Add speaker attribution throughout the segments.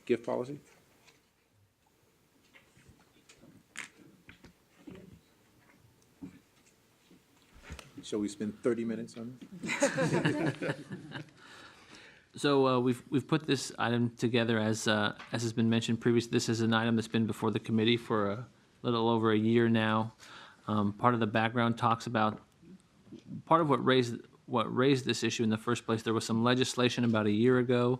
Speaker 1: gift policy? Shall we spend 30 minutes on this?
Speaker 2: So we've put this item together as has been mentioned previously. This is an item that's been before the committee for a little over a year now. Part of the background talks about part of what raised this issue in the first place. There was some legislation about a year ago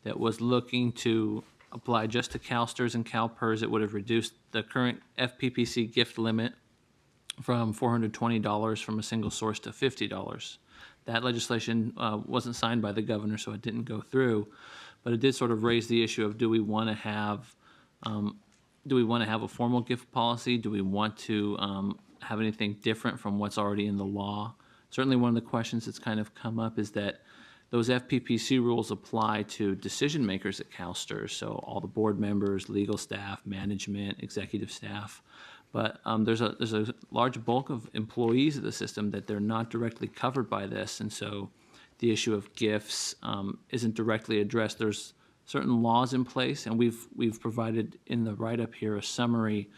Speaker 2: that was looking to apply just to CalSTRS and CalPERS. It would have reduced the current FPPC gift limit from $420 from a single source to $50. That legislation wasn't signed by the governor, so it didn't go through. But it did sort of raise the issue of, do we want to have a formal gift policy? Do we want to have anything different from what's already in the law? Certainly one of the questions that's kind of come up is that those FPPC rules apply to decision makers at CalSTRS, so all the board members, legal staff, management, executive staff. But there's a large bulk of employees of the system that they're not directly covered by this, and so the issue of gifts isn't directly addressed. There's certain laws in place, and we've provided in the write-up here a summary,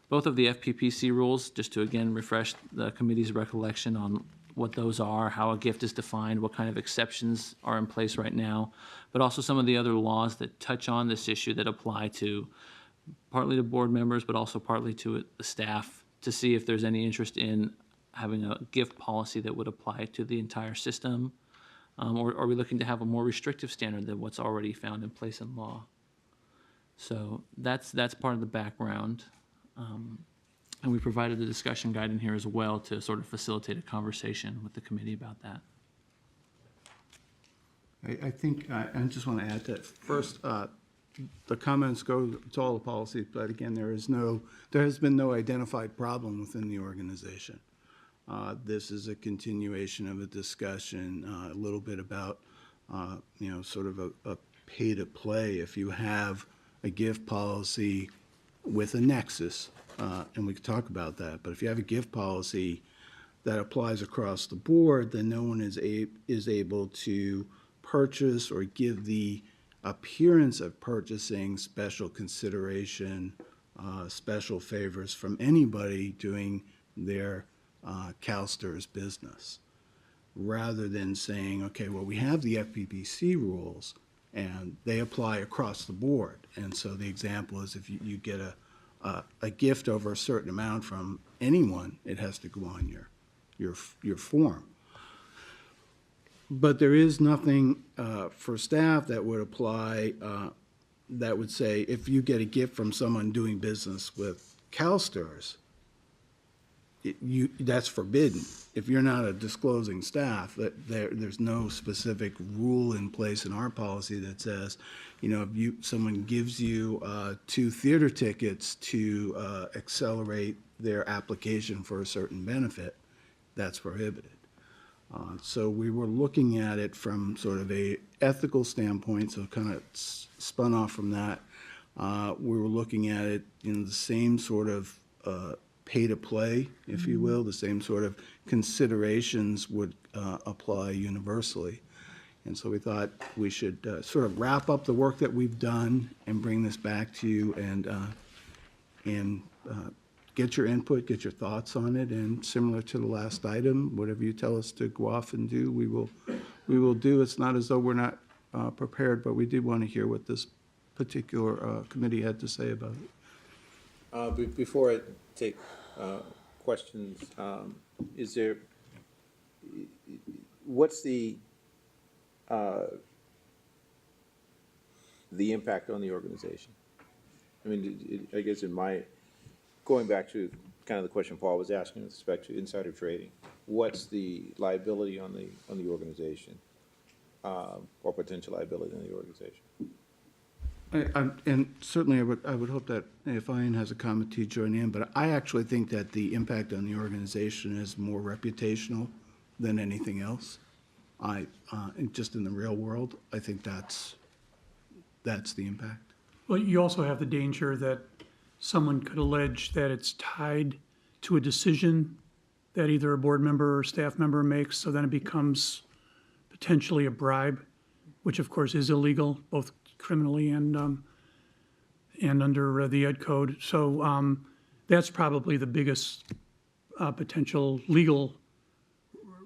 Speaker 2: both of the FPPC rules, just to again refresh the committee's recollection on what those are, how a gift is defined, what kind of exceptions are in place right now, but also some of the other laws that touch on this issue that apply to partly to board members, but also partly to the staff, to see if there's any interest in having a gift policy that would apply to the entire system, or are we looking to have a more restrictive standard than what's already found in place in law? So that's part of the background. And we provided the discussion guide in here as well to sort of facilitate a conversation with the committee about that.
Speaker 3: I think, I just want to add that first, the comments go to all the policies, but again, there has been no identified problem within the organization. This is a continuation of a discussion, a little bit about, sort of a pay to play. If you have a gift policy with a nexus, and we could talk about that, but if you have a gift policy that applies across the board, then no one is able to purchase or give the appearance of purchasing special consideration, special favors from anybody doing their CalSTRS business, rather than saying, okay, well, we have the FPPC rules and they apply across the board. And so the example is if you get a gift over a certain amount from anyone, it has to go on your form. But there is nothing for staff that would apply that would say if you get a gift from someone doing business with CalSTRS, that's forbidden. If you're not a disclosing staff, there's no specific rule in place in our policy that says, if someone gives you 2 theater tickets to accelerate their application for a certain benefit, that's prohibited. So we were looking at it from sort of a ethical standpoint, so kind of spun off from that. We were looking at it in the same sort of pay to play, if you will, the same sort of considerations would apply universally. And so we thought we should sort of wrap up the work that we've done and bring this back to you and get your input, get your thoughts on it, and similar to the last item, whatever you tell us to go off and do, we will do. It's not as though we're not prepared, but we did want to hear what this particular committee had to say about it.
Speaker 1: Before I take questions, what's the impact on the organization? I mean, I guess going back to kind of the question Paul was asking with respect to insider trading, what's the liability on the organization, or potential liability on the organization?
Speaker 3: And certainly I would hope that if Ian has a comment to join in, but I actually think that the impact on the organization is more reputational than anything else. Just in the real world, I think that's the impact.
Speaker 4: Well, you also have the danger that someone could allege that it's tied to a decision that either a board member or staff member makes, so then it becomes potentially a bribe. which of course is illegal, both criminally and under the Ed Code. So that's probably the biggest potential legal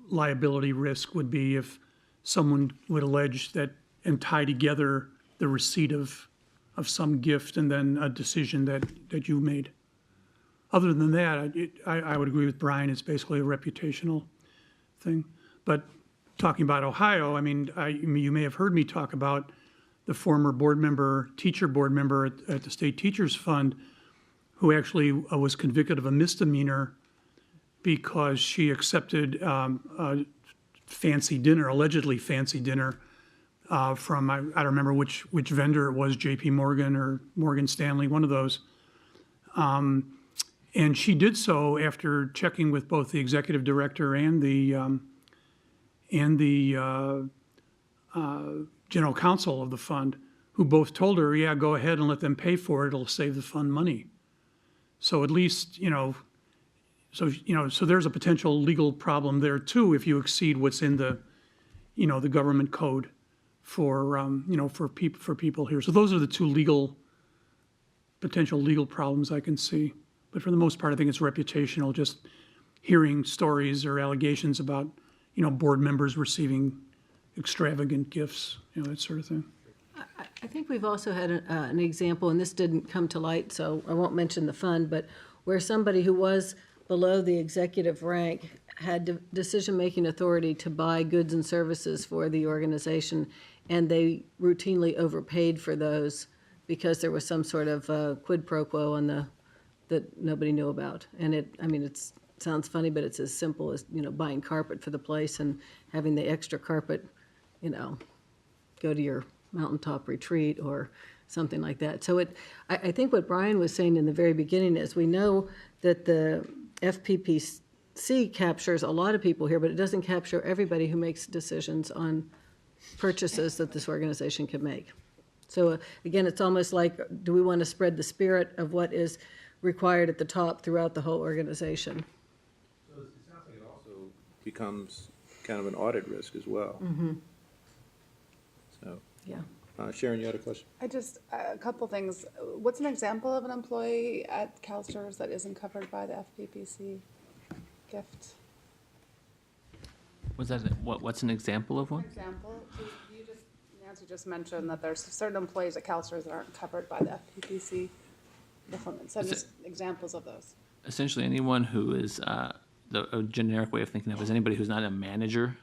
Speaker 4: liability risk would be if someone would allege that and tie together the receipt of some gift and then a decision that you made. Other than that, I would agree with Brian, it's basically a reputational thing. But talking about Ohio, I mean, you may have heard me talk about the former teacher board member at the State Teachers Fund, who actually was convicted of a misdemeanor because she accepted a fancy dinner, allegedly fancy dinner, from, I don't remember which vendor it was, JP Morgan or Morgan Stanley, one of those. And she did so after checking with both the executive director and the general counsel of the fund, who both told her, yeah, go ahead and let them pay for it, it'll save the fund money. So at least, so there's a potential legal problem there too if you exceed what's in the, the government code for people here. So those are the two potential legal problems I can see. But for the most part, I think it's reputational, just hearing stories or allegations about, board members receiving extravagant gifts, that sort of thing.
Speaker 5: I think we've also had an example, and this didn't come to light, so I won't mention the fund, but where somebody who was below the executive rank had decision-making authority to buy goods and services for the organization, and they routinely overpaid for those because there was some sort of quid pro quo that nobody knew about. And it sounds funny, but it's as simple as, buying carpet for the place and having the extra carpet, go to your mountaintop retreat or something like that. So I think what Brian was saying in the very beginning is we know that the FPPC captures a lot of people here, but it doesn't capture everybody who makes decisions on purchases that this organization can make. So again, it's almost like, do we want to spread the spirit of what is required at the top throughout the whole organization?
Speaker 1: So it sounds like it also becomes kind of an audit risk as well. So,
Speaker 5: Yeah.
Speaker 1: Sharon, you had a question?
Speaker 6: A couple things. What's an example of an employee at CalSTRS that isn't covered by the FPPC gift?
Speaker 2: What's an example of one?
Speaker 6: Example, Nancy just mentioned that there's certain employees at CalSTRS that aren't covered by the FPPC. So just examples of those.
Speaker 2: Essentially, anyone who is, a generic way of thinking of it is anybody who's not a manager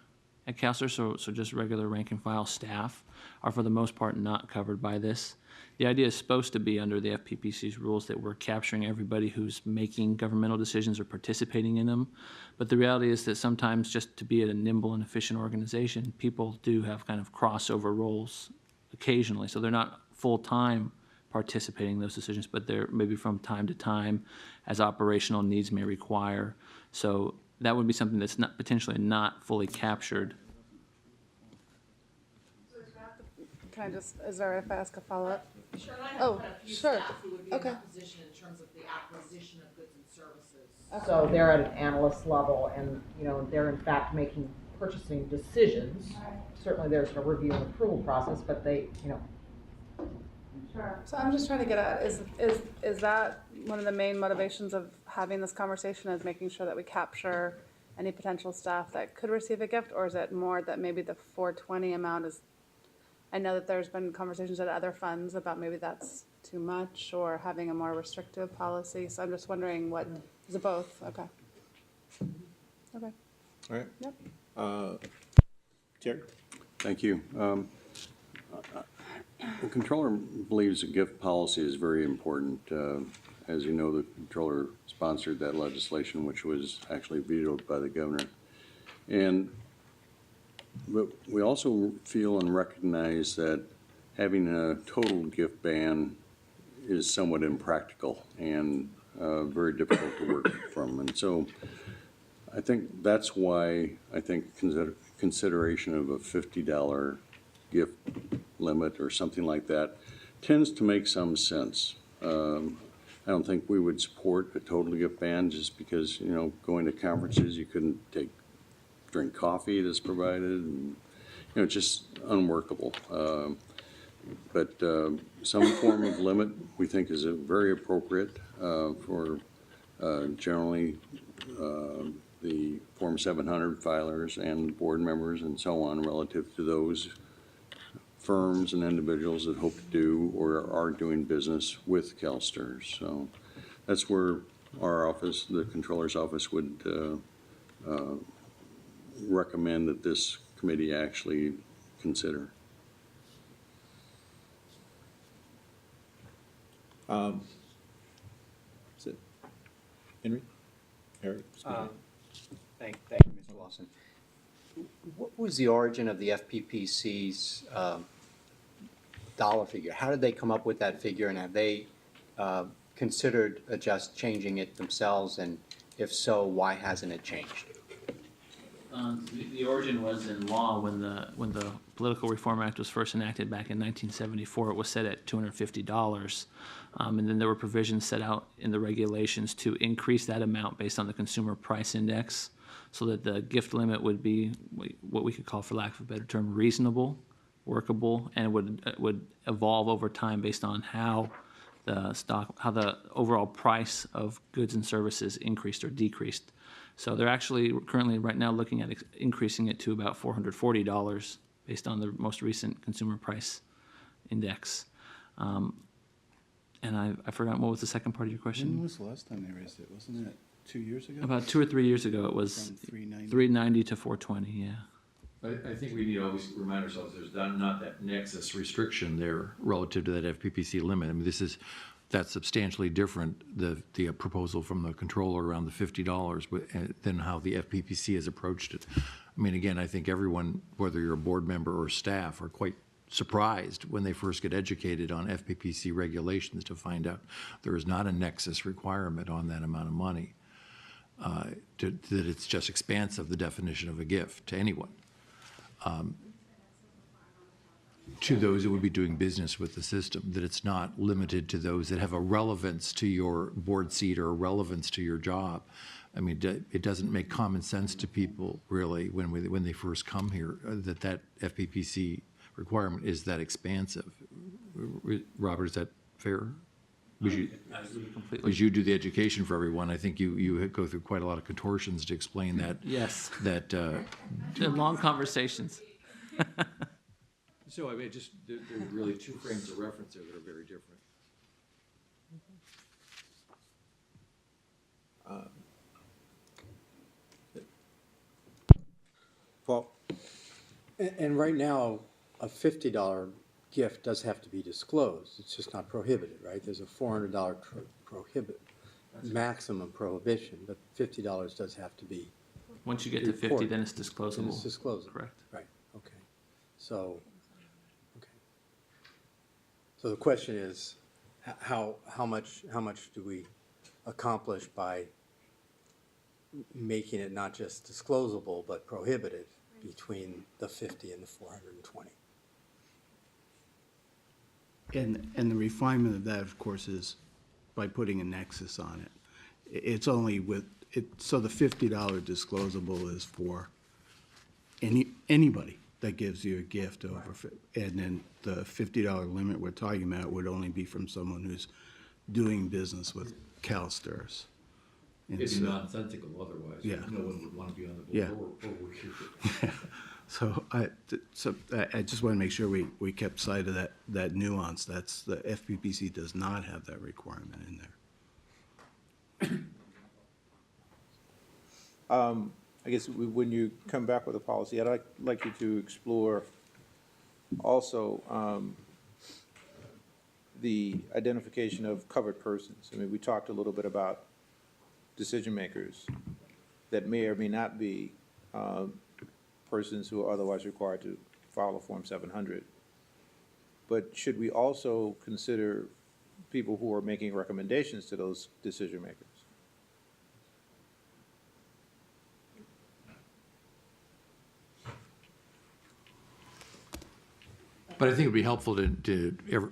Speaker 2: at CalSTRS, so just regular rank and file staff are for the most part not covered by this. The idea is supposed to be under the FPPC's rules that we're capturing everybody who's making governmental decisions or participating in them. But the reality is that sometimes just to be a nimble and efficient organization, people do have kind of crossover roles occasionally. So they're not full-time participating in those decisions, but they're maybe from time to time as operational needs may require. So that would be something that's not potentially not fully captured.
Speaker 6: Is there, if I ask a follow-up?
Speaker 7: Sure, and I
Speaker 6: Oh,
Speaker 7: have a few
Speaker 6: sure.
Speaker 7: staff who would be in
Speaker 6: Okay.
Speaker 7: that position in terms of the acquisition of goods and services. So they're at an analyst level and, they're in fact making purchasing decisions. Certainly there's a review and approval process, but they,
Speaker 6: Sure. So I'm just trying to get at, is that one of the main motivations of having this conversation, is making sure that we capture any potential staff that could receive a gift, or is it more that maybe the 420 amount is, I know that there's been conversations at other funds about maybe that's too much or having a more restrictive policy, so I'm just wondering what, is it both? Okay. Okay.
Speaker 1: All right.
Speaker 6: Yep.
Speaker 1: Jerry?
Speaker 8: Thank you. The controller believes a gift policy is very important. As you know, the controller sponsored that legislation, which was actually vetoed by the governor. But we also feel and recognize that having a total gift ban is somewhat impractical and very difficult to work from. And so I think that's why I think consideration of a $50 gift limit or something like that tends to make some sense. I don't think we would support a total gift ban just because, going to conferences, you couldn't drink coffee that's provided. And, just unworkable. But some form of limit, we think, is very appropriate for generally the Form 700 filers and board members and so on, relative to those firms and individuals that hope to do or are doing business with CalSTRS. So that's where our office, the Controller's Office, would recommend that this committee actually consider.
Speaker 1: Is it Henry? Harry?
Speaker 9: Thank you, Mr. Lawson. What was the origin of the FPPC's dollar figure? How did they come up with that figure, and have they considered just changing it themselves? And if so, why hasn't it changed?
Speaker 2: The origin was in law when the Political Reform Act was first enacted back in 1974. It was set at $250, and then there were provisions set out in the regulations to increase that amount based on the Consumer Price Index, so that the gift limit would be what we could call, for lack of a better term, reasonable, workable, and would evolve over time based on how the overall price of goods and services increased or decreased. So they're actually currently right now looking at increasing it to about $440 based on the most recent Consumer Price Index. And I forgot, what was the second part of your
Speaker 3: When
Speaker 2: question?
Speaker 3: was the last time they raised it? Wasn't it 2 years ago?
Speaker 2: About 2 or 3 years ago, it was
Speaker 3: From 390?
Speaker 2: 390 to 420, yeah.
Speaker 10: I think we need to always remind ourselves there's not that nexus restriction there relative to that FPPC limit. I mean, that's substantially different, the proposal from the controller around the $50 than how the FPPC has approached it. I mean, again, I think everyone, whether you're a board member or staff, are quite surprised when they first get educated on FPPC regulations to find out there is not a nexus requirement on that amount of money, that it's just expansive, the definition of a gift to anyone. To those that would be doing business with the system, that it's not limited to those that have a relevance to your board seat or a relevance to your job. I mean, it doesn't make common sense to people, really, when they first come here, that FPPC requirement is that expansive. Robert, is that fair?
Speaker 2: I agree completely.
Speaker 10: As you do the education for everyone, I think you go through quite a lot of contortions to explain that.
Speaker 2: Yes.
Speaker 10: That.
Speaker 2: They're long conversations.
Speaker 10: So I mean, there are really two frames of reference there that are very different.
Speaker 1: Paul?
Speaker 11: And right now, a $50 gift does have to be disclosed. It's just not prohibited, right? There's a $400 maximum prohibition, but $50 does have to be.
Speaker 2: Once you get to 50, then it's disclosable.
Speaker 11: And it's disclosable.
Speaker 2: Correct.
Speaker 11: Right, okay. So, okay. So the question is, how much do we accomplish by making it not just disclosable, but prohibited between the 50 and the 420?
Speaker 3: And the refinement of that, of course, is by putting a nexus on it. It's only with, so the $50 disclosable is for anybody that gives you a gift over, and then the $50 limit we're talking about would only be from someone who's doing business with CalSTRS. And
Speaker 10: It'd be
Speaker 3: so-
Speaker 10: nonsensical otherwise.
Speaker 3: Yeah.
Speaker 10: No one would want to be on the board
Speaker 3: Yeah.
Speaker 10: or work here.
Speaker 3: So I just want to make sure we kept sight of that nuance. That's, the FPPC does not have that requirement in there.
Speaker 1: I guess when you come back with a policy, I'd like you to explore also the identification of covered persons. I mean, we talked a little bit about decision makers that may or may not be persons who are otherwise required to file a Form 700. But should we also consider people who are making recommendations to those decision makers?
Speaker 10: But I think it'd be helpful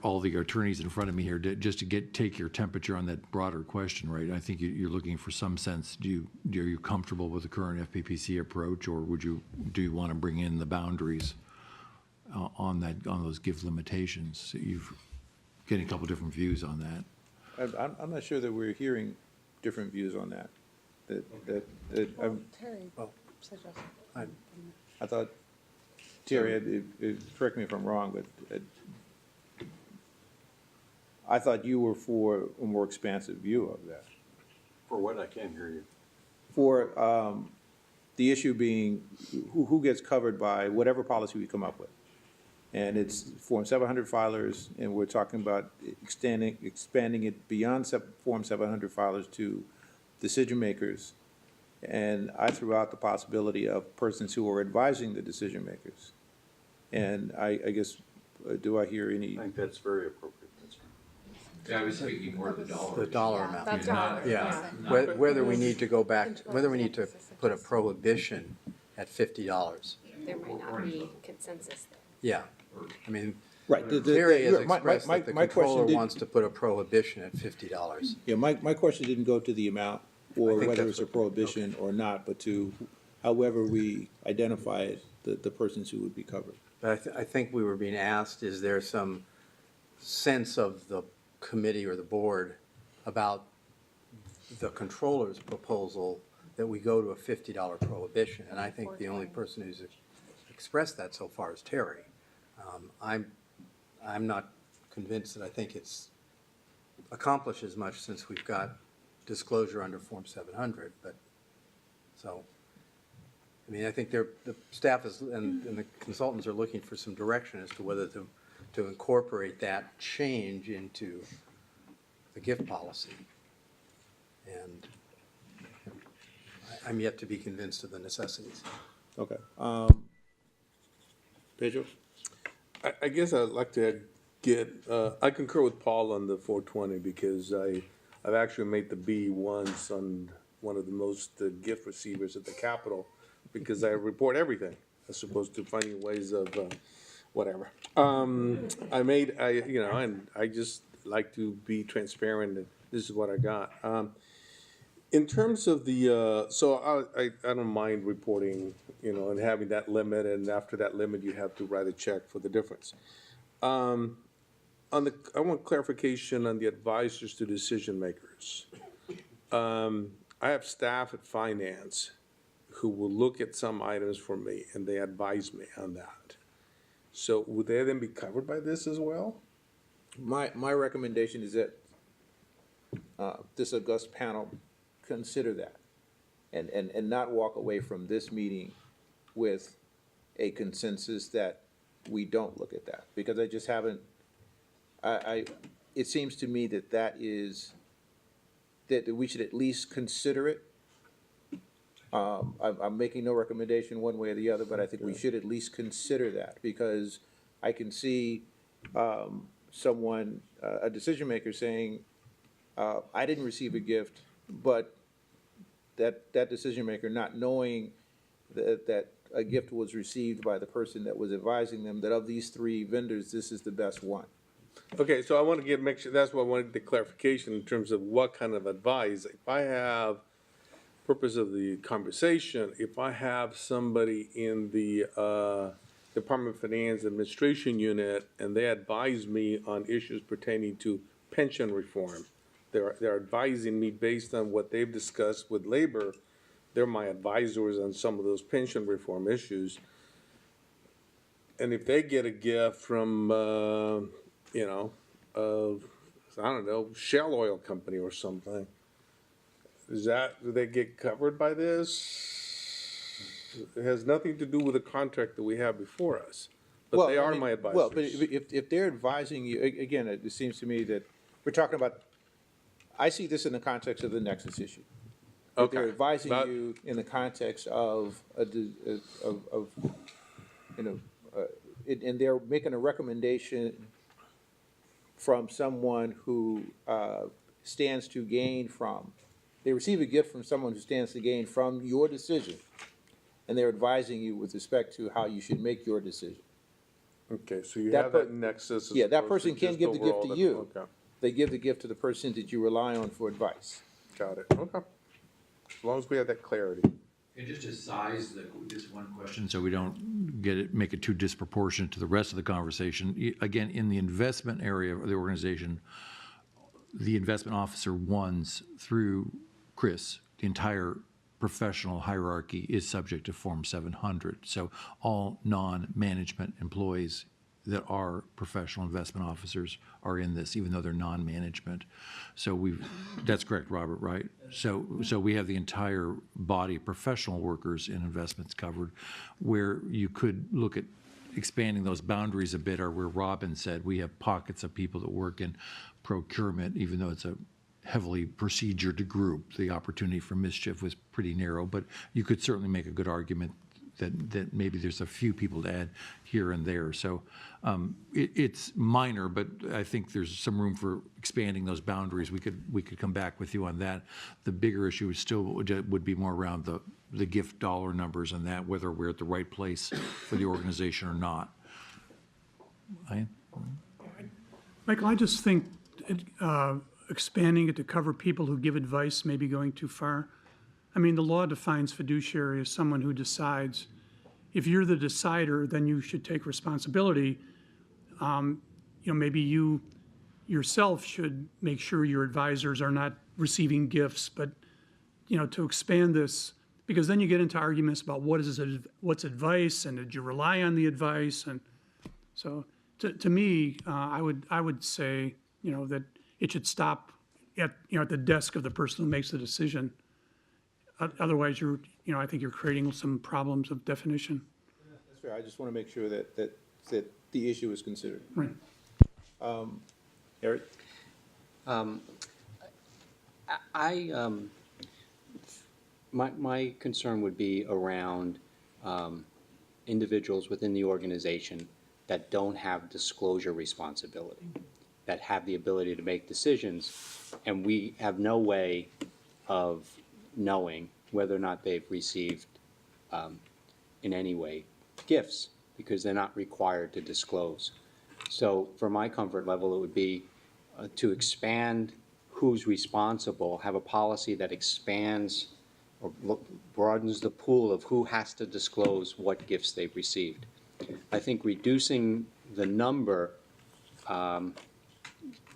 Speaker 10: all the attorneys in front of me here, just to take your temperature on that broader question, right? I think you're looking for some sense, are you comfortable with the current FPPC approach, or do you want to bring in the boundaries on those gift limitations. You've getting a couple different views on that.
Speaker 1: I'm not sure that we're hearing different views on that.
Speaker 6: Terry
Speaker 11: Well,
Speaker 6: suggested.
Speaker 1: I thought, Terry, correct me if I'm wrong, but I thought you were for a more expansive view of that.
Speaker 8: For what? I can't hear you.
Speaker 1: For the issue being who gets covered by whatever policy we come up with. And it's Form 700 filers, and we're talking about expanding it beyond Form 700 filers to decision makers. And I threw out the possibility of persons who are advising the decision makers. And I guess, do I hear any?
Speaker 8: I think that's very appropriate. That's right.
Speaker 10: Yeah, I was thinking more of the dollar.
Speaker 11: The dollar amount.
Speaker 6: That's all.
Speaker 11: Yeah, whether we need to go back, whether we need to put a prohibition at $50.
Speaker 12: There might not be consensus there.
Speaker 11: Yeah, I mean,
Speaker 1: Right.
Speaker 11: Terry has
Speaker 1: My
Speaker 11: expressed that the
Speaker 1: question
Speaker 11: controller
Speaker 1: did-
Speaker 11: wants to put a prohibition at $50.
Speaker 1: Yeah, my question didn't go to the amount or
Speaker 11: I think
Speaker 1: whether
Speaker 11: that's
Speaker 1: it's a
Speaker 11: what-
Speaker 1: prohibition or not, but to however we identify it, the persons who would be covered.
Speaker 11: But I think we were being asked, is there some sense of the committee or the board about the controller's proposal that we go to a $50 prohibition? And I think the only person who's expressed that so far is Terry. I'm not convinced that I think it's accomplishes much since we've got disclosure under Form 700, but, so, I mean, I think the staff is, and the consultants are looking for some direction as to whether to incorporate that change into the gift policy. And I'm yet to be convinced of the necessities.
Speaker 1: Okay. Pedro?
Speaker 13: I guess I'd like to get, I concur with Paul on the 420 because I've actually made the B once on one of the most gift receivers at the Capitol because I report everything as opposed to finding ways of whatever. And I just like to be transparent and this is what I got. In terms of the, so I don't mind reporting, and having that limit, and after that limit, you have to write a check for the difference. I want clarification on the advisors to decision makers. I have staff at finance who will look at some items for me, and they advise me on that. So would they then be covered by this as well?
Speaker 1: My recommendation is that this august panel consider that and not walk away from this meeting with a consensus that we don't look at that, because I just haven't, it seems to me that we should at least consider it. I'm making no recommendation one way or the other, but I think we should at least consider that, because I can see someone, a decision maker saying, I didn't receive a gift, but that decision maker not knowing that a gift was received by the person that was advising them, that of these three vendors, this is the best one.
Speaker 13: Okay, so I want to make sure, that's why I wanted the clarification in terms of what kind of advice. If I have, purpose of the conversation, if I have somebody in the Department of Finance Administration Unit and they advise me on issues pertaining to pension reform, they're advising me based on what they've discussed with labor. They're my advisors on some of those pension reform issues. And if they get a gift from, I don't know, Shell Oil Company or something, do they get covered by this? It has nothing to do with the contract that we have before us, but they are my advisors.
Speaker 1: Well, but if they're advising you, again, it seems to me that we're talking about, I see this in the context of the nexus issue. If they're advising you in the context of and they're making a recommendation from someone who stands to gain from, they receive a gift from someone who stands to gain from your decision, and they're advising you with respect to how you should make your decision.
Speaker 13: Okay, so you have that nexus. as
Speaker 1: Yeah, that
Speaker 13: opposed to
Speaker 1: person can't
Speaker 13: just
Speaker 1: give the gift
Speaker 13: overall
Speaker 1: to
Speaker 13: that-
Speaker 1: you.
Speaker 13: Okay,
Speaker 1: They give the gift to the person that you rely on for advice.
Speaker 13: got it, okay. As long as we have that clarity.
Speaker 10: And just to size this one question, so we don't make it too disproportionate to the rest of the conversation. Again, in the investment area of the organization, the investment officer ones through Chris, the entire professional hierarchy is subject to Form 700. So all non-management employees that are professional investment officers are in this, even though they're non-management. So that's correct, Robert, right? So we have the entire body of professional workers in investments covered, where you could look at expanding those boundaries a bit, or where Robin said we have pockets of people that work in procurement, even though it's a heavily procedured group. The opportunity for mischief was pretty narrow, but you could certainly make a good argument that maybe there's a few people to add here and there. So it's minor, but I think there's some room for expanding those boundaries. We could come back with you on that. The bigger issue is still would be more around the gift dollar numbers and that, whether we're at the right place for the organization or not. Ryan?
Speaker 4: Michael, I just think expanding it to cover people who give advice may be going too far. I mean, the law defines fiduciary as someone who decides. If you're the decider, then you should take responsibility. Maybe you yourself should make sure your advisors are not receiving gifts, but, to expand this, because then you get into arguments about what's advice, and did you rely on the advice? And so to me, I would say, that it should stop at the desk of the person who makes the decision. Otherwise, I think you're creating some problems of definition.
Speaker 1: That's fair. I just want to make sure that the issue is considered.
Speaker 4: Right.
Speaker 1: Eric?
Speaker 9: My concern would be around individuals within the organization that don't have disclosure responsibility, that have the ability to make decisions, and we have no way of knowing whether or not they've received in any way gifts, because they're not required to disclose. So for my comfort level, it would be to expand who's responsible, have a policy that expands or broadens the pool of who has to disclose what gifts they've received. I think reducing the number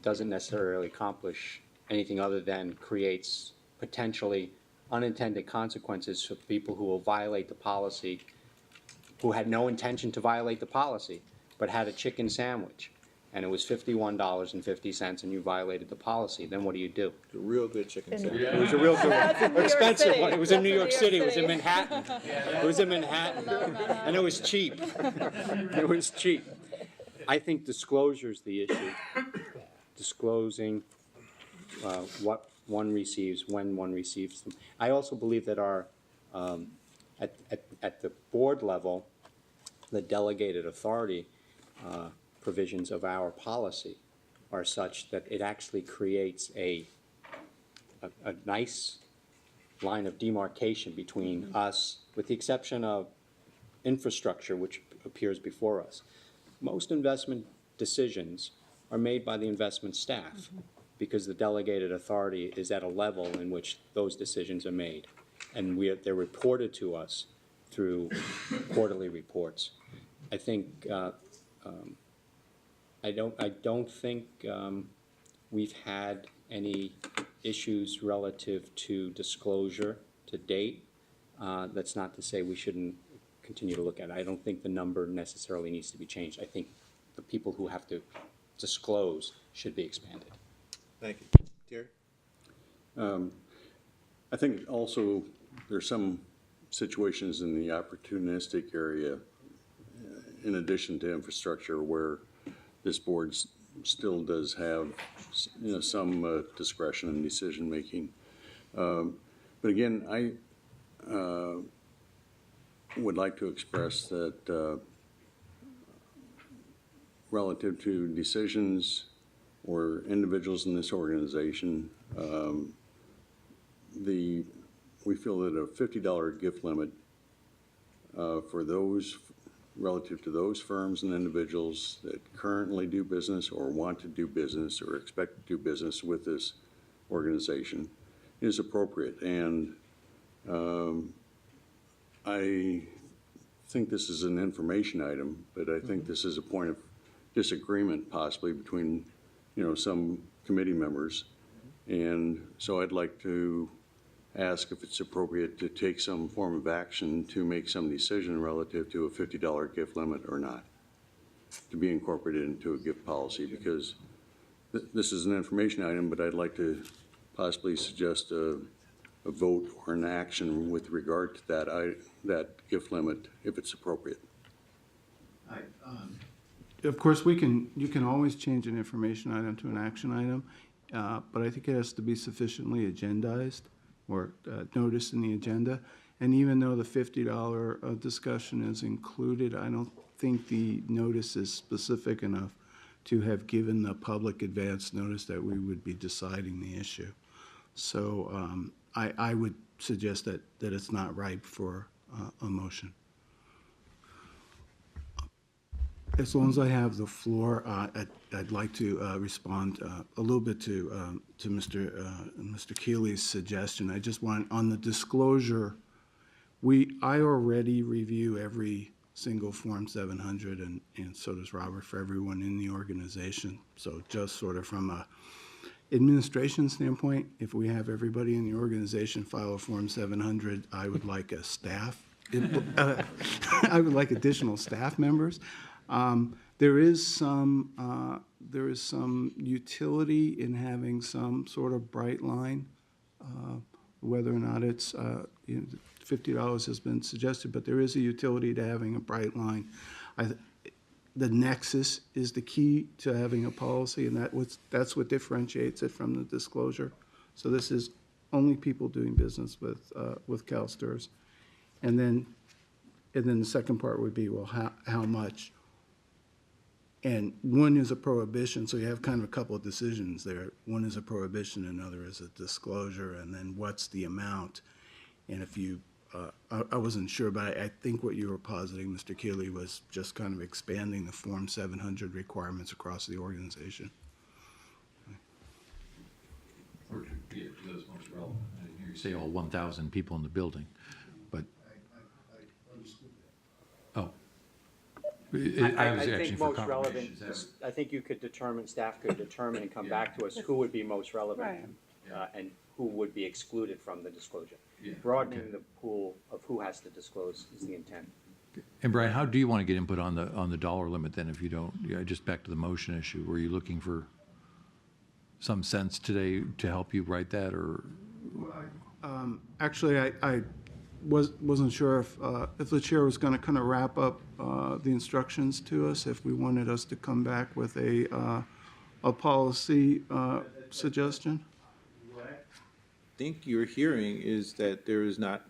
Speaker 9: doesn't necessarily accomplish anything other than creates potentially unintended consequences for people who will violate the policy, who had no intention to violate the policy, but had a chicken sandwich, and it was $51.50, and you violated the policy. Then what do you do?
Speaker 1: A real good chicken sandwich.
Speaker 9: It was a real
Speaker 6: That's in
Speaker 9: good,
Speaker 6: New York
Speaker 9: expensive
Speaker 6: City.
Speaker 9: one. It was in
Speaker 6: That's
Speaker 9: New York City. It was in
Speaker 6: City.
Speaker 9: Manhattan. It was in Manhattan, and it was cheap. It was cheap. I think disclosure's the issue. Disclosing what one receives, when one receives them. I also believe that our, at the board level, the delegated authority provisions of our policy are such that it actually creates a nice line of demarcation between us, with the exception of infrastructure, which appears before us. Most investment decisions are made by the investment staff, because the delegated authority is at a level in which those decisions are made. And they're reported to us through quarterly reports. I think, I don't think we've had any issues relative to disclosure to date. That's not to say we shouldn't continue to look at it. I don't think the number necessarily needs to be changed. I think the people who have to disclose should be expanded.
Speaker 1: Thank you. Terry?
Speaker 8: I think also there's some situations in the opportunistic area, in addition to infrastructure, where this board still does have, some discretion in decision making. But again, I would like to express that relative to decisions or individuals in this organization, we feel that a $50 gift limit for those, relative to those firms and individuals that currently do business or want to do business or expect to do business with this organization is appropriate. And I think this is an information item, but I think this is a point of disagreement possibly between, some committee members. And so I'd like to ask if it's appropriate to take some form of action to make some decision relative to a $50 gift limit or not, to be incorporated into a gift policy, because this is an information item, but I'd like to possibly suggest a vote or an action with regard to that gift limit, if it's appropriate.
Speaker 3: Of course, you can always change an information item to an action item, but I think it has to be sufficiently agendized or noticed in the agenda. And even though the $50 discussion is included, I don't think the notice is specific enough to have given the public advance notice that we would be deciding the issue. So I would suggest that it's not ripe for a motion. As long as I have the floor, I'd like to respond a little bit to Mr. Keeley's suggestion. I just want, on the disclosure, I already review every single Form 700, and so does Robert, for everyone in the organization. So just sort of from a administration standpoint, if we have everybody in the organization file a Form 700, I would like a staff. I would like additional staff members. There is some utility in having some sort of bright line, whether or not it's $50 has been suggested, but there is a utility to having a bright line. The nexus is the key to having a policy, and that's what differentiates it from the disclosure. So this is only people doing business with CalSTRS. And then the second part would be, well, how much? And one is a prohibition, so you have kind of a couple of decisions there. One is a prohibition, another is a disclosure, and then what's the amount? And if you, I wasn't sure, but I think what you were positing, Mr. Keeley, was just kind of expanding the Form 700 requirements across the organization.
Speaker 10: Or to those most relevant. I didn't hear you say all 1,000 people in the building, but. Oh. I was
Speaker 9: I
Speaker 10: actually
Speaker 9: think
Speaker 10: for
Speaker 9: most relevant,
Speaker 10: confirmation. Is
Speaker 9: I think you could determine, staff could determine and come back to us who would be most relevant and who would be excluded from the disclosure.
Speaker 10: Yeah,
Speaker 9: Broadening the pool of who has to disclose is the intent.
Speaker 10: And Brian, how do you want to get input on the dollar limit then if you don't, just back to the motion issue, were you looking for some sense today to help you write that, or?
Speaker 3: Actually, I wasn't sure if the chair was going to kind of wrap up the instructions to us, if we wanted us to come back with a policy suggestion.
Speaker 1: What I think you're hearing is that there is not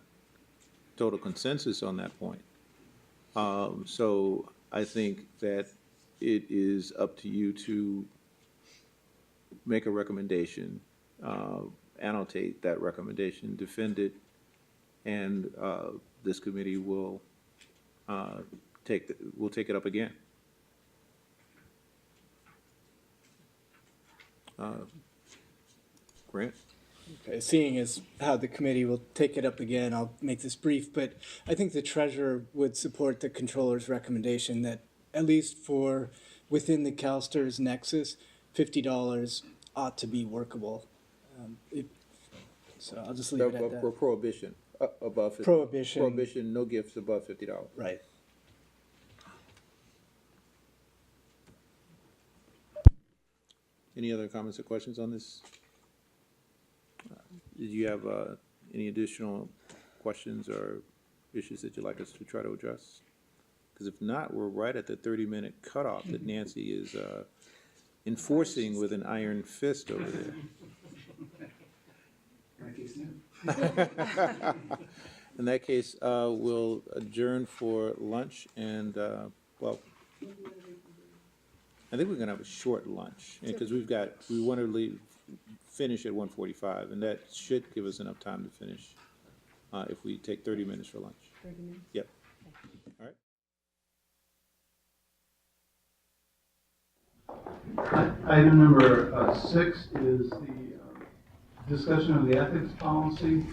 Speaker 1: total consensus on that point. So I think that it is up to you to make a recommendation, annotate that recommendation, defend it, and this committee will take it up again. Grant?
Speaker 14: Okay, seeing as how the committee will take it up again, I'll make this brief, but I think the treasurer would support the controller's recommendation that at least for within the CalSTRS nexus, $50 ought to be workable. So I'll just leave it at that.
Speaker 1: For prohibition, above 50.
Speaker 14: Prohibition.
Speaker 1: Prohibition, no gifts above $50.
Speaker 14: Right.
Speaker 1: Any other comments or questions on this? Did you have any additional questions or issues that you'd like us to try to address? Because if not, we're right at the 30-minute cutoff that Nancy is enforcing with an iron fist over there. In that case, we'll adjourn for lunch and, well, I think we're gonna have a short lunch, because we want to finish at 1:45, and that should give us enough time to finish, if we take 30 minutes for lunch.
Speaker 5: 30 minutes?
Speaker 1: Yep. All right.
Speaker 3: Item number 6 is the discussion of the ethics policy.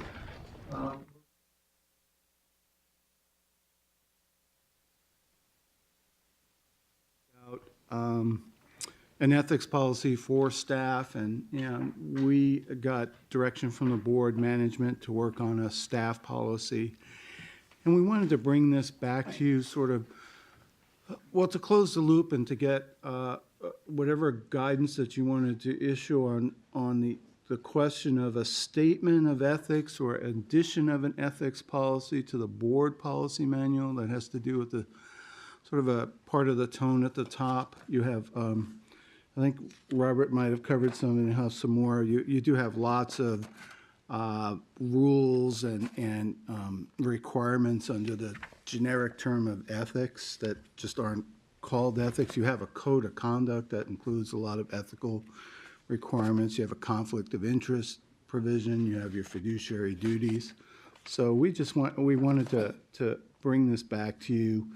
Speaker 3: an ethics policy for staff, and, you know, we got direction from the board management to work on a staff policy. And we wanted to bring this back to you sort of, well, to close the loop and to get whatever guidance that you wanted to issue on the question of a statement of ethics or addition of an ethics policy to the board policy manual that has to do with the sort of a part of the tone at the top. You have, I think Robert might have covered some and have some more. You do have lots of rules and requirements under the generic term of ethics that just aren't called ethics. You have a code of conduct that includes a lot of ethical requirements. You have a conflict of interest provision. You have your fiduciary duties. So we wanted to bring this back to you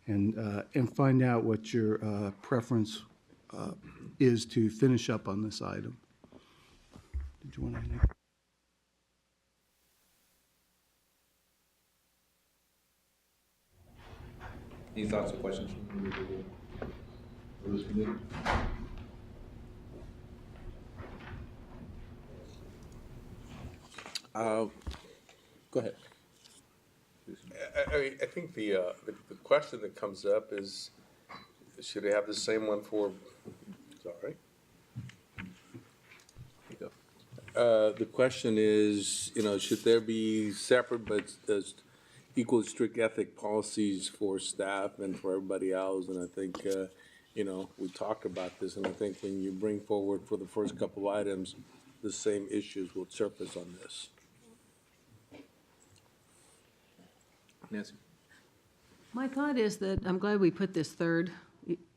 Speaker 3: and find out what your preference is to finish up on this item. Did you want anything?
Speaker 1: Any thoughts or questions from the individual or this committee? Go ahead.
Speaker 13: I think the question that comes up is, should they have the same one for, sorry? The question is, you know, should there be separate but equal strict ethic policies for staff and for everybody else? And I think, you know, we talked about this, and I think when you bring forward for the first couple of items, the same issues will surface on this.
Speaker 1: Nancy?
Speaker 5: My thought is that I'm glad we put this third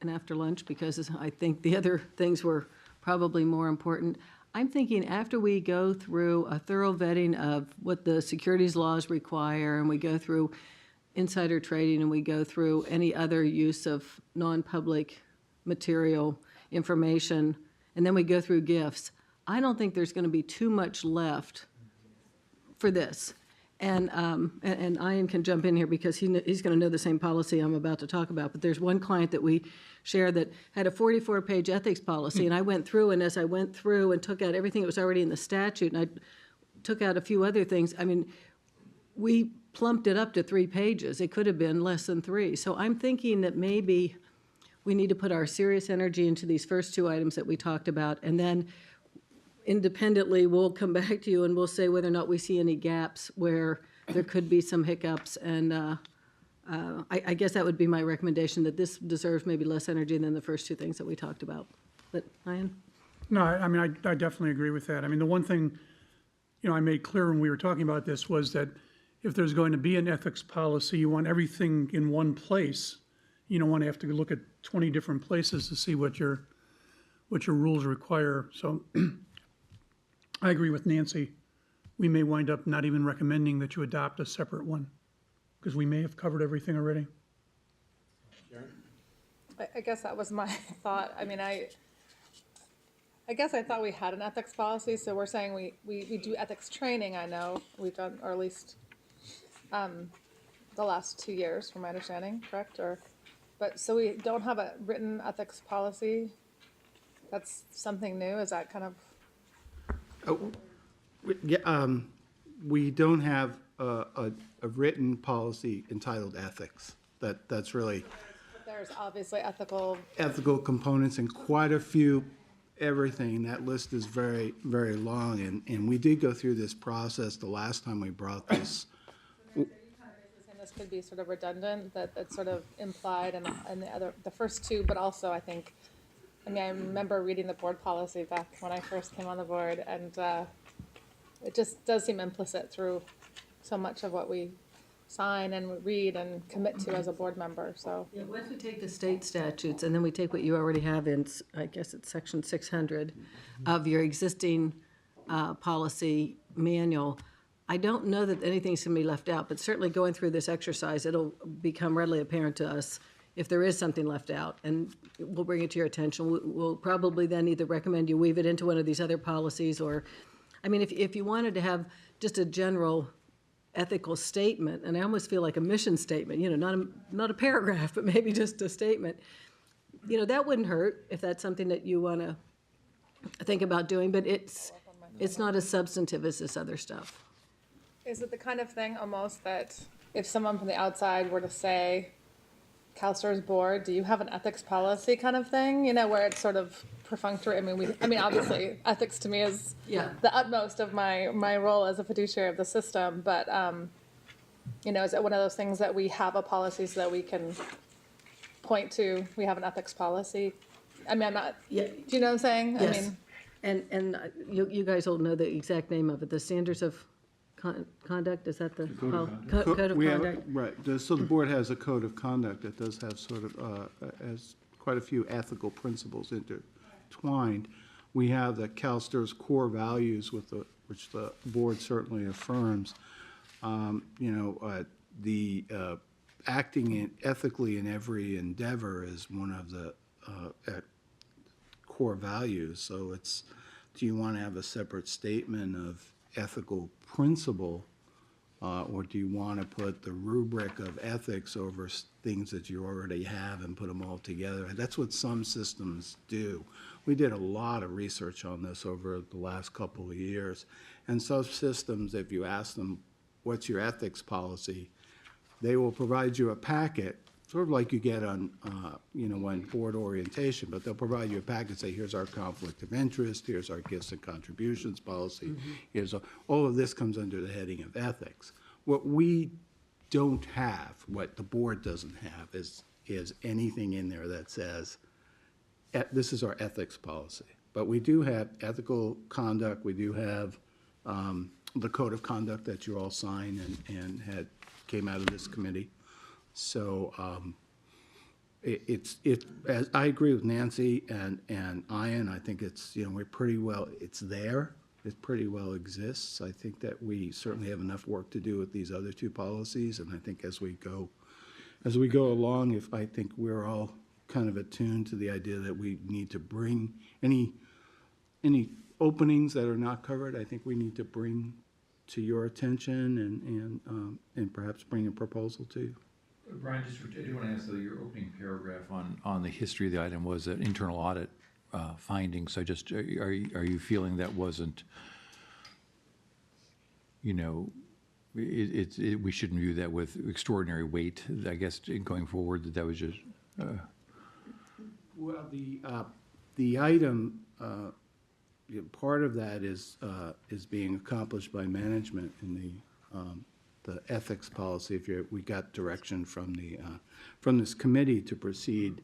Speaker 5: and after lunch, because I think the other things were probably more important. I'm thinking after we go through a thorough vetting of what the securities laws require, and we go through insider trading, and we go through any other use of non-public material information, and then we go through gifts, I don't think there's going to be too much left for this. And Ian can jump in here because he's going to know the same policy I'm about to talk about. But there's one client that we share that had a 44-page ethics policy, and I went through, and as I went through and took out everything that was already in the statute, and I took out a few other things, I mean, we plumped it up to 3 pages. It could have been less than 3. So I'm thinking that maybe we need to put our serious energy into these first 2 items that we talked about, and then independently, we'll come back to you and we'll say whether or not we see any gaps where there could be some hiccups. And I guess that would be my recommendation, that this deserves maybe less energy than the first 2 things that we talked about. But, Ian?
Speaker 4: No, I mean, I definitely agree with that. I mean, the one thing, you know, I made clear when we were talking about this was that if there's going to be an ethics policy, you want everything in one place. You don't want to have to look at 20 different places to see what your rules require. So I agree with Nancy. We may wind up not even recommending that you adopt a separate one, because we may have covered everything already.
Speaker 6: I guess that was my thought. I mean, I guess I thought we had an ethics policy, so we're saying we do ethics training, I know, we've done, or at least the last 2 years, from my understanding, correct? But so we don't have a written ethics policy? That's something new, is that kind of?
Speaker 3: We don't have a written policy entitled ethics. That's really
Speaker 6: There's obviously ethical
Speaker 3: components and quite a few, everything. That list is very, very long, and we did go through this process the last time we brought this.
Speaker 6: And this could be sort of redundant, that it's sort of implied in the first 2, but also I think, I mean, I remember reading the board policy back when I first came on the board, and it just does seem implicit through so much of what we sign and read and commit to as a board member, so.
Speaker 5: Yeah, once we take the state statutes, and then we take what you already have in, I guess it's section 600 of your existing policy manual, I don't know that anything's going to be left out, but certainly going through this exercise, it'll become readily apparent to us if there is something left out, and we'll bring it to your attention. We'll probably then either recommend you weave it into one of these other policies, or, I mean, if you wanted to have just a general ethical statement, and I almost feel like a mission statement, you know, not a paragraph, but maybe just a statement, you know, that wouldn't hurt if that's something that you want to think about doing, but it's not as substantive as this other stuff.
Speaker 6: Is it the kind of thing almost that if someone from the outside were to say, CalSTRS board, do you have an ethics policy kind of thing? You know, where it's sort of perfunctory. I mean, obviously, ethics to me is
Speaker 5: Yeah.
Speaker 6: the utmost of my role as a fiduciary of the system. But you know, is it one of those things that we have a policy so that we can point to? We have an ethics policy. I mean, I'm not.
Speaker 5: Yeah.
Speaker 6: Do you know what I'm saying?
Speaker 5: Yes.
Speaker 6: I mean,
Speaker 5: And you guys all know the exact name of it, the Standards of Conduct, is that the? Code of
Speaker 3: We have-
Speaker 5: Conduct?
Speaker 3: Right, so the board has a code of conduct that does have sort of, has quite a few ethical principles intertwined. We have the CalSTRS core values which the board certainly affirms. The acting ethically in every endeavor is one of the core values. So it's, do you want to have a separate statement of ethical principle, or do you want to put the rubric of ethics over things that you already have and put them all together? And that's what some systems do. We did a lot of research on this over the last couple of years. And some systems, if you ask them, what's your ethics policy, they will provide you a packet, sort of like you get on, on board orientation, but they'll provide you a packet, say, here's our conflict of interest, here's our gifts and contributions policy, all of this comes under the heading of ethics. What we don't have, what the board doesn't have, is anything in there that says, this is our ethics policy. But we do have ethical conduct, we do have the code of conduct that you all signed and came out of this committee. So as I agree with Nancy and Ian, I think it's, we're pretty well, it's there. It pretty well exists. I think that we certainly have enough work to do with these other two policies, and I think as we go along, I think we're all kind of attuned to the idea that we need to bring any openings that are not covered, I think we need to bring to your attention and perhaps bring a proposal to you.
Speaker 10: Brian, I do want to ask, though, your opening paragraph on the history of the item was an internal audit finding. So just, are you feeling that wasn't, we shouldn't view that with extraordinary weight, I guess, going forward, that was just...
Speaker 3: Well, the item, part of that is being accomplished by management in the ethics policy. We got direction from this committee to proceed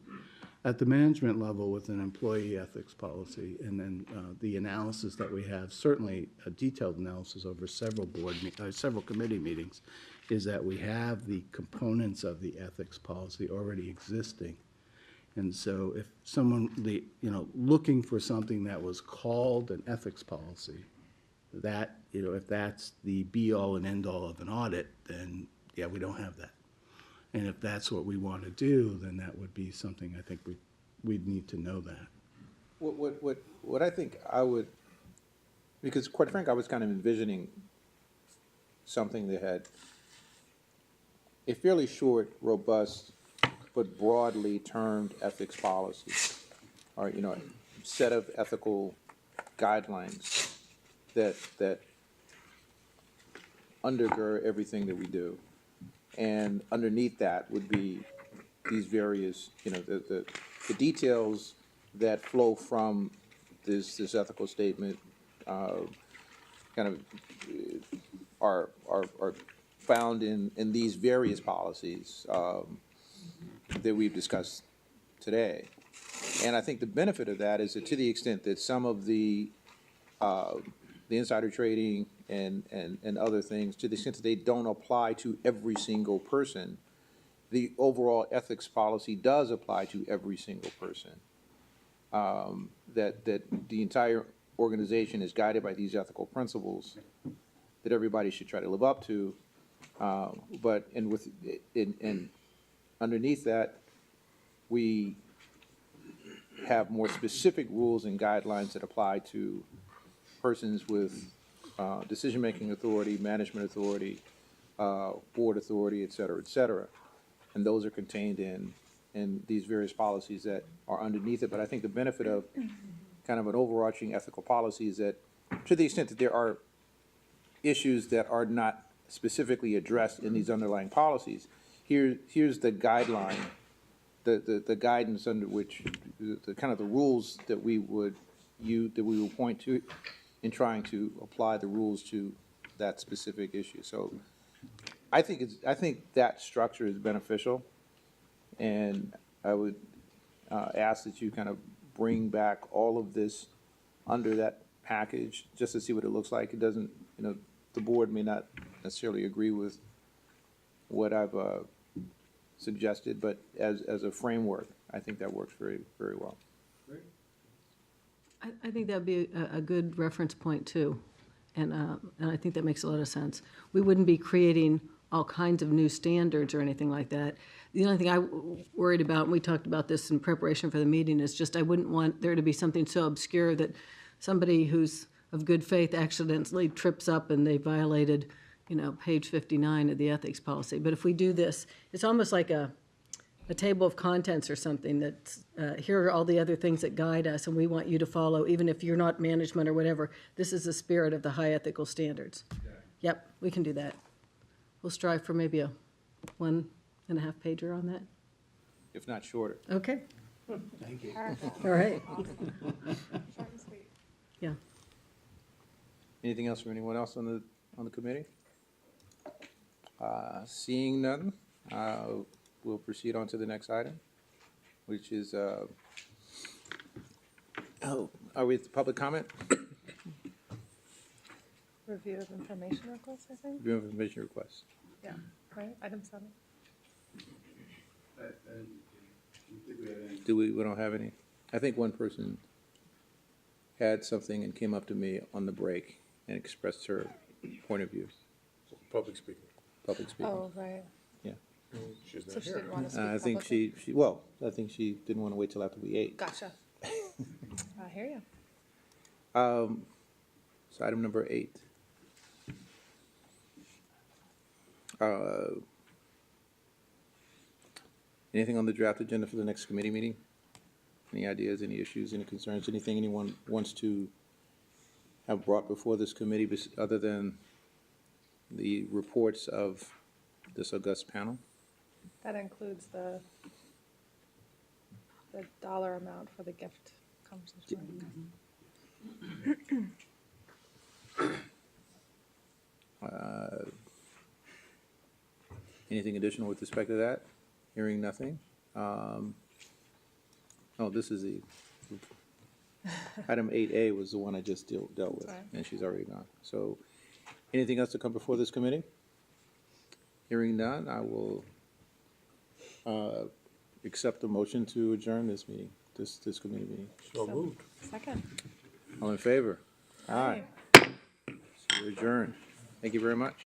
Speaker 3: at the management level with an employee ethics policy, and then the analysis that we have, certainly a detailed analysis over several committee meetings, is that we have the components of the ethics policy already existing. And so if someone, looking for something that was called an ethics policy, that, if that's the be-all and end-all of an audit, then, yeah, we don't have that. And if that's what we want to do, then that would be something I think we'd need to know that.
Speaker 1: What I think I would, because quite frankly, I was kind of envisioning something that had a fairly short, robust, but broadly termed ethics policy, or, a set of ethical guidelines that undergird everything that we do. And underneath that would be these various, the details that flow from this ethical statement kind of are found in these various policies that we've discussed today. And I think the benefit of that is that to the extent that some of the insider trading and other things, to the extent that they don't apply to every single person, the overall ethics policy does apply to every single person. That the entire organization is guided by these ethical principles that everybody should try to live up to. But underneath that, we have more specific rules and guidelines that apply to persons with decision-making authority, management authority, board authority, et cetera, et cetera. And those are contained in and these various policies that are underneath it. But I think the benefit of kind of an overarching ethical policy is that, to the extent that there are issues that are not specifically addressed in these underlying policies, here's the guideline, the guidance under which, the kind of the rules that we would point to in trying to apply the rules to that specific issue. So I think that structure is beneficial, and I would ask that you kind of bring back all of this under that package, just to see what it looks like. It doesn't, the board may not necessarily agree with what I've suggested, but as a framework, I think that works very, very well.
Speaker 5: I think that'd be a good reference point too, and I think that makes a lot of sense. We wouldn't be creating all kinds of new standards or anything like that. The only thing I worried about, and we talked about this in preparation for the meeting, is just I wouldn't want there to be something so obscure that somebody who's of good faith accidentally trips up and they violated, page 59 of the ethics policy. But if we do this, it's almost like a table of contents or something that's, here are all the other things that guide us and we want you to follow, even if you're not management or whatever. This is the spirit of the high ethical standards. Yep, we can do that. We'll strive for maybe a 1.5 pager on that.
Speaker 1: If not shorter.
Speaker 5: Okay,
Speaker 11: Thank you.
Speaker 5: all right.
Speaker 6: Short and sweet.
Speaker 5: Yeah.
Speaker 1: Anything else from anyone else on the committee? Seeing none, we'll proceed on to the next item, which is, are we at the public comment?
Speaker 6: Review of information requests, I think?
Speaker 1: Review of information requests.
Speaker 6: Yeah, right, item 7.
Speaker 1: We don't have any? I think one person had something and came up to me on the break and expressed her point of view.
Speaker 13: Public speaking.
Speaker 1: Public speaking.
Speaker 6: Oh, right.
Speaker 1: Yeah.
Speaker 13: She's
Speaker 6: So
Speaker 13: not
Speaker 6: she
Speaker 13: here.
Speaker 6: didn't want to speak
Speaker 1: I think
Speaker 6: publicly?
Speaker 1: I think she didn't want to wait till after we ate.
Speaker 6: Gotcha. I hear you.
Speaker 1: So item number 8. Anything on the draft agenda for the next committee meeting? Any ideas, any issues, any concerns, anything anyone wants to have brought before this committee other than the reports of this august panel?
Speaker 6: That includes the dollar amount for the gift conversation.
Speaker 1: Anything additional with respect to that? Hearing nothing. This is item 8A was the one I just dealt with,
Speaker 6: Right.
Speaker 1: and she's already gone. So, anything else to come before this committee? Hearing none, I will accept the motion to adjourn this meeting, this committee meeting.
Speaker 13: So moved.
Speaker 6: Second.
Speaker 1: All in favor? Aye. So we're adjourned. Thank you very much.